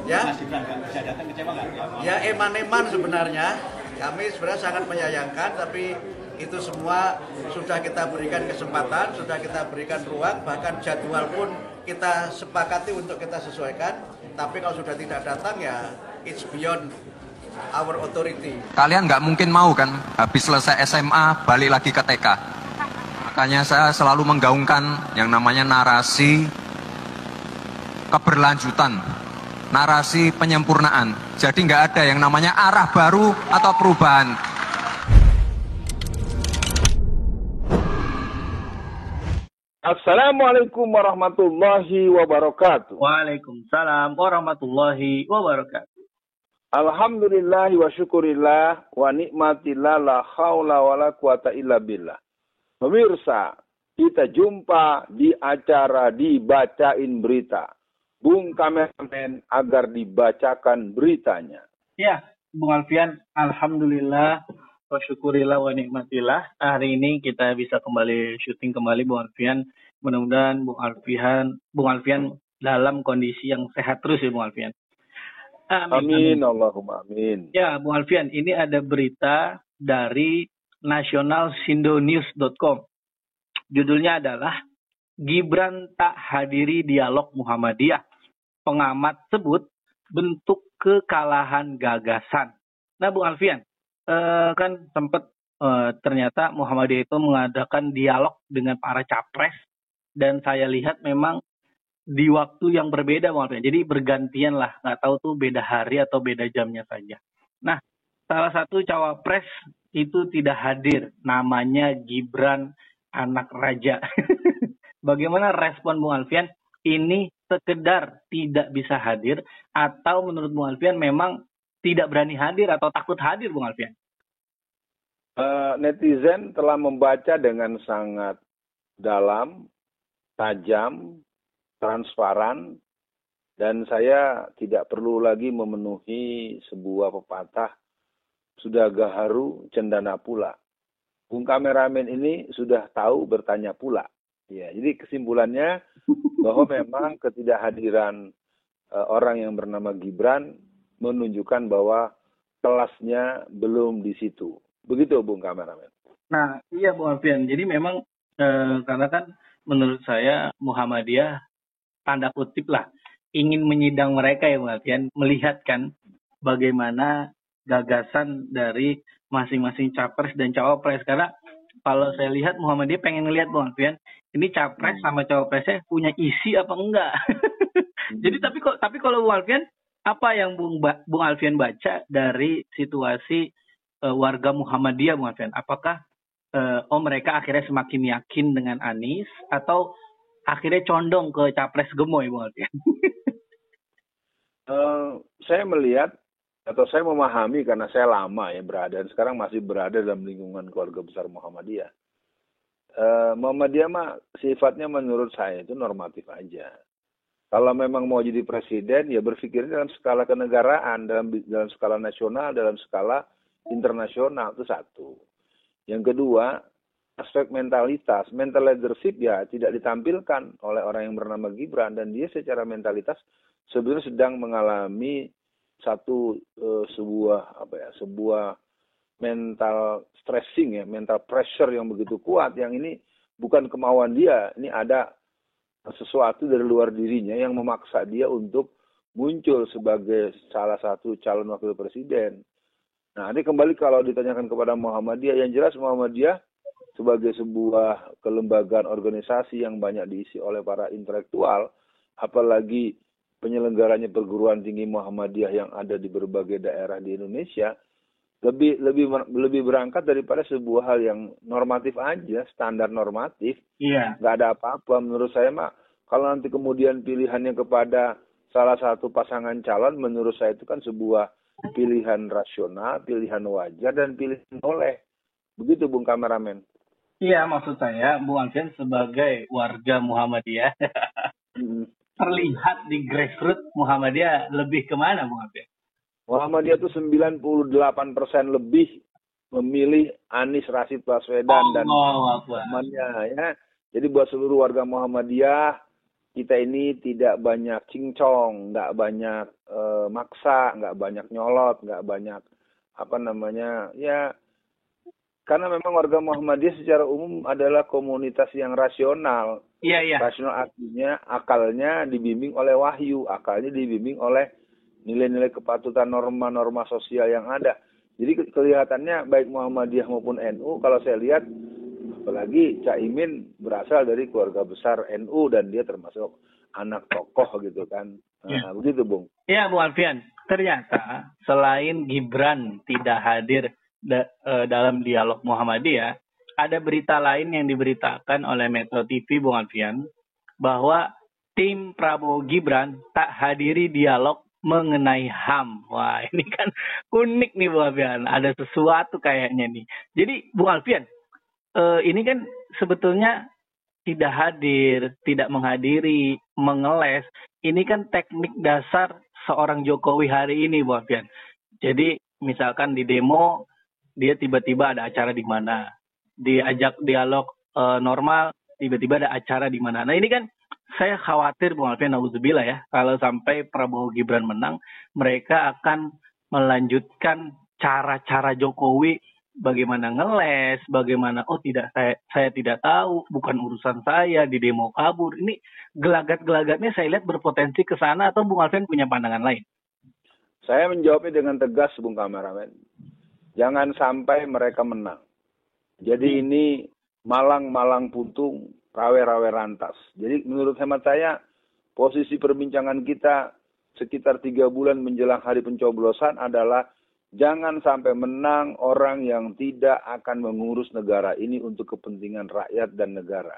Ya, Mas Gibran nggak bisa datang, kecewa nggak? ya eman-eman sebenarnya. Kami sebenarnya sangat menyayangkan, tapi itu semua sudah kita berikan kesempatan, sudah kita berikan ruang, bahkan jadwal pun kita sepakati untuk kita sesuaikan. Tapi kalau sudah tidak datang ya it's beyond our authority. Kalian nggak mungkin mau kan habis selesai SMA balik lagi ke TK. Makanya saya selalu menggaungkan yang namanya narasi keberlanjutan, narasi penyempurnaan. Jadi nggak ada yang namanya arah baru atau perubahan. Assalamualaikum warahmatullahi wabarakatuh. Waalaikumsalam warahmatullahi wabarakatuh. Alhamdulillahi wa syukurillah wa nikmatillah la haula wa la quwata illa billah. Pemirsa, kita jumpa di acara Dibacain Berita. Bung kameramen agar dibacakan beritanya. Ya, Bung Alfian, alhamdulillah wa syukurillah wa nikmatillah. Hari ini kita bisa kembali syuting kembali Bung Alfian. Mudah-mudahan Bung Alfian dalam kondisi yang sehat terus ya Bung Alfian. Amin, Allahumma amin. Ya, Bung Alfian, ini ada berita dari nationalsindonews.com. Judulnya adalah Gibran tak hadiri dialog Muhammadiyah. Pengamat sebut bentuk kekalahan gagasan. Nah, Bung Alfian, kan sempat ternyata Muhammadiyah itu mengadakan dialog dengan para capres dan saya lihat memang di waktu yang berbeda, Bung Alfian. Jadi bergantian lah, nggak tahu tuh beda hari atau beda jamnya saja. Nah, salah satu cawapres itu tidak hadir, namanya Gibran anak raja. Bagaimana respon Bung Alfian? Ini sekedar tidak bisa hadir atau menurut Bung Alfian memang tidak berani hadir atau takut hadir Bung Alfian? Netizen telah membaca dengan sangat dalam, tajam, transparan, dan saya tidak perlu lagi memenuhi sebuah pepatah, sudah gaharu cendana pula. Bung kameramen ini sudah tahu bertanya pula. Ya, jadi kesimpulannya bahwa memang ketidakhadiran orang yang bernama Gibran menunjukkan bahwa kelasnya belum di situ. Begitu Bung kameramen. Nah, iya Bung Alfian. Jadi memang karena kan menurut saya Muhammadiyah tanda kutip lah ingin menyidang mereka ya Bung Alfian, melihat kan bagaimana gagasan dari masing-masing capres dan cawapres. Karena kalau saya lihat Muhammadiyah pengen ngelihat Bung Alfian, ini capres sama cawapresnya punya isi apa enggak. Jadi tapi kalau Bung Alfian, apa yang Bung Alfian baca dari situasi warga Muhammadiyah Bung Alfian? Apakah mereka akhirnya semakin yakin dengan Anies atau akhirnya condong ke capres gemoy Bung Alfian? Saya melihat atau saya memahami karena saya lama ya berada dan sekarang masih berada dalam lingkungan keluarga besar Muhammadiyah. Muhammadiyah mah sifatnya menurut saya itu normatif aja. Kalau memang mau jadi presiden ya berpikir dalam skala kenegaraan, dalam skala nasional, dalam skala internasional, itu satu. Yang kedua, aspek mentalitas, mental leadership ya tidak ditampilkan oleh orang yang bernama Gibran dan dia secara mentalitas sebenarnya sedang mengalami sebuah mental stressing ya, mental pressure yang begitu kuat yang ini bukan kemauan dia, ini ada sesuatu dari luar dirinya yang memaksa dia untuk muncul sebagai salah satu calon wakil presiden. Nah, ini kembali kalau ditanyakan kepada Muhammadiyah, yang jelas Muhammadiyah sebagai sebuah kelembagaan organisasi yang banyak diisi oleh para intelektual, apalagi penyelenggaranya perguruan tinggi Muhammadiyah yang ada di berbagai daerah di Indonesia, lebih berangkat daripada sebuah hal yang normatif aja, standar normatif. Iya. Nggak ada apa-apa menurut saya mah. Kalau nanti kemudian pilihannya kepada salah satu pasangan calon, menurut saya itu kan sebuah pilihan rasional, pilihan wajar, dan pilihan oleh. Begitu Bung kameramen. Iya, maksud saya Bung Alfian sebagai warga Muhammadiyah terlihat di grassroots Muhammadiyah lebih kemana Bung Alfian? Muhammadiyah itu 98% lebih memilih Anies Rashid Baswedan dan temannya ya. Jadi buat seluruh warga Muhammadiyah, kita ini tidak banyak cincong, nggak banyak maksa, nggak banyak nyolot, nggak banyak apa namanya, ya karena memang warga Muhammadiyah secara umum adalah komunitas yang rasional. Iya, iya. Rasional artinya akalnya dibimbing oleh wahyu, akalnya dibimbing oleh nilai-nilai kepatutan, norma-norma sosial yang ada. Jadi kelihatannya baik Muhammadiyah maupun NU, kalau saya lihat, apalagi Caimin berasal dari keluarga besar NU dan dia termasuk anak tokoh gitu kan. Nah, begitu Bung. Ya, Bung Alfian. Ternyata selain Gibran tidak hadir dalam dialog Muhammadiyah, ada berita lain yang diberitakan oleh Metro TV, Bung Alfian, bahwa tim Prabowo Gibran tak hadiri dialog mengenai HAM. Wah, ini kan unik nih Bung Alfian. Ada sesuatu kayaknya nih. Jadi Bung Alfian, ini kan sebetulnya tidak hadir, tidak menghadiri, mengeles. Ini kan teknik dasar seorang Jokowi hari ini, Bung Alfian. Jadi misalkan di demo, dia tiba-tiba ada acara di mana. Diajak dialog normal, tiba-tiba ada acara di mana. Nah ini kan saya khawatir, Bung Alfian, nauzubillah ya, kalau sampai Prabowo Gibran menang, mereka akan melanjutkan cara-cara Jokowi, bagaimana ngeles, bagaimana tidak, saya tidak tahu, bukan urusan saya, di demo kabur. Ini gelagat-gelagatnya saya lihat berpotensi ke sana, atau Bung Alfian punya pandangan lain? Saya menjawabnya dengan tegas, Bung Kameramen. Jangan sampai mereka menang. Jadi ini malang-malang puntung, rawe-rawe rantas. Jadi menurut hemat saya, posisi perbincangan kita sekitar 3 bulan menjelang hari pencoblosan adalah jangan sampai menang orang yang tidak akan mengurus negara ini untuk kepentingan rakyat dan negara.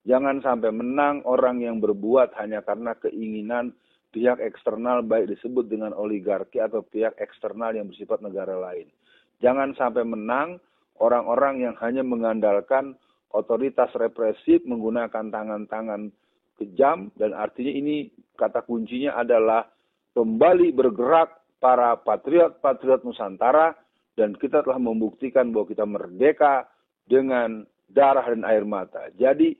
Jangan sampai menang orang yang berbuat hanya karena keinginan pihak eksternal, baik disebut dengan oligarki atau pihak eksternal yang bersifat negara lain. Jangan sampai menang orang-orang yang hanya mengandalkan otoritas represif menggunakan tangan-tangan kejam, dan artinya ini kata kuncinya adalah kembali bergerak para patriot-patriot Nusantara, dan kita telah membuktikan bahwa kita merdeka dengan darah dan air mata. Jadi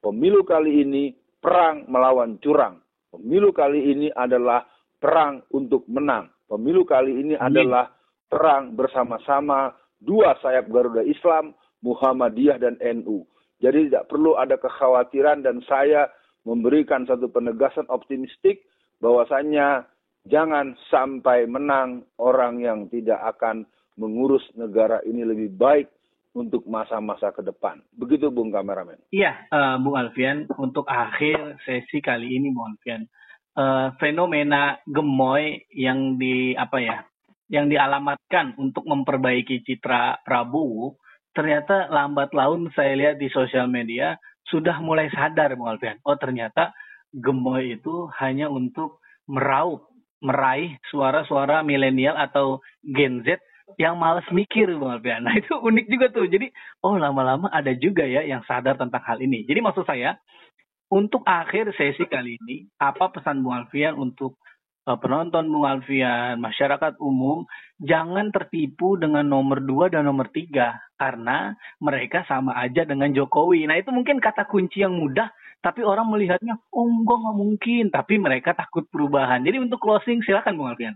pemilu kali ini perang melawan curang. Pemilu kali ini adalah perang untuk menang. Pemilu kali ini adalah perang bersama-sama dua sayap Garuda Islam, Muhammadiyah dan NU. Jadi tidak perlu ada kekhawatiran, dan saya memberikan satu penegasan optimistik bahwasannya jangan sampai menang orang yang tidak akan mengurus negara ini lebih baik untuk masa-masa ke depan. Begitu Bung Kameramen. Iya, Bung Alfian, untuk akhir sesi kali ini Bung Alfian, fenomena gemoy yang yang dialamatkan untuk memperbaiki citra Prabowo, ternyata lambat laun saya lihat di sosial media sudah mulai sadar Bung Alfian. Oh ternyata gemoy itu hanya untuk meraih suara-suara milenial atau Gen Z yang malas mikir Bung Alfian. Nah itu unik juga tuh. Jadi lama-lama ada juga ya yang sadar tentang hal ini. Jadi maksud saya, untuk akhir sesi kali ini, apa pesan Bung Alfian untuk penonton Bung Alfian, masyarakat umum, jangan tertipu dengan nomor 2 dan nomor 3, karena mereka sama aja dengan Jokowi. Nah itu mungkin kata kunci yang mudah, tapi orang melihatnya, enggak mungkin, tapi mereka takut perubahan. Jadi untuk closing, silakan Bung Alfian.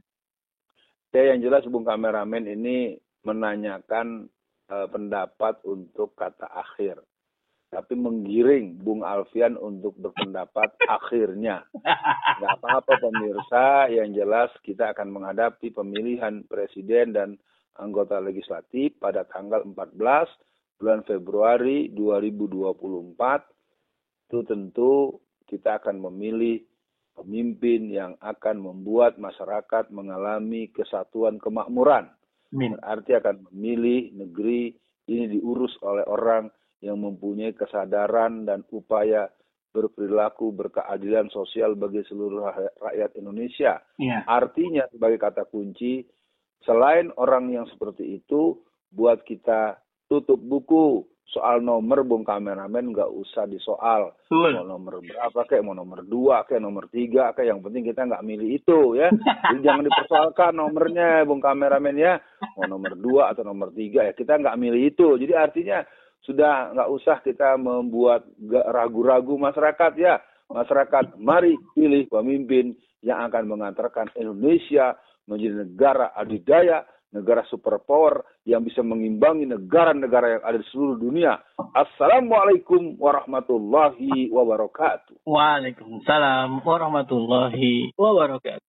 Ya, yang jelas Bung Kameramen ini menanyakan pendapat untuk kata akhir, tapi menggiring Bung Alfian untuk berpendapat akhirnya. Nggak apa-apa pemirsa, yang jelas kita akan menghadapi pemilihan presiden dan anggota legislatif pada tanggal 14 bulan Februari 2024. Itu tentu kita akan memilih pemimpin yang akan membuat masyarakat mengalami kesatuan kemakmuran. Berarti akan memilih negeri ini diurus oleh orang yang mempunyai kesadaran dan upaya berperilaku berkeadilan sosial bagi seluruh rakyat Indonesia. Yeah. Artinya sebagai kata kunci, selain orang yang seperti itu, buat kita tutup buku soal nomor Bung Kameramen, nggak usah disoal. Mau nomor berapa kayak, mau nomor 2 kayak, nomor 3 kayak, yang penting kita nggak milih itu ya. Jadi jangan dipersoalkan nomornya Bung Kameramen ya. Mau nomor 2 atau nomor 3 ya, kita nggak milih itu. Jadi artinya sudah nggak usah kita membuat ragu-ragu masyarakat ya. Masyarakat, mari pilih pemimpin yang akan mengantarkan Indonesia menjadi negara adidaya, negara superpower yang bisa mengimbangi negara-negara yang ada di seluruh dunia. Assalamualaikum warahmatullahi wabarakatuh. Waalaikumsalam warahmatullahi wabarakatuh.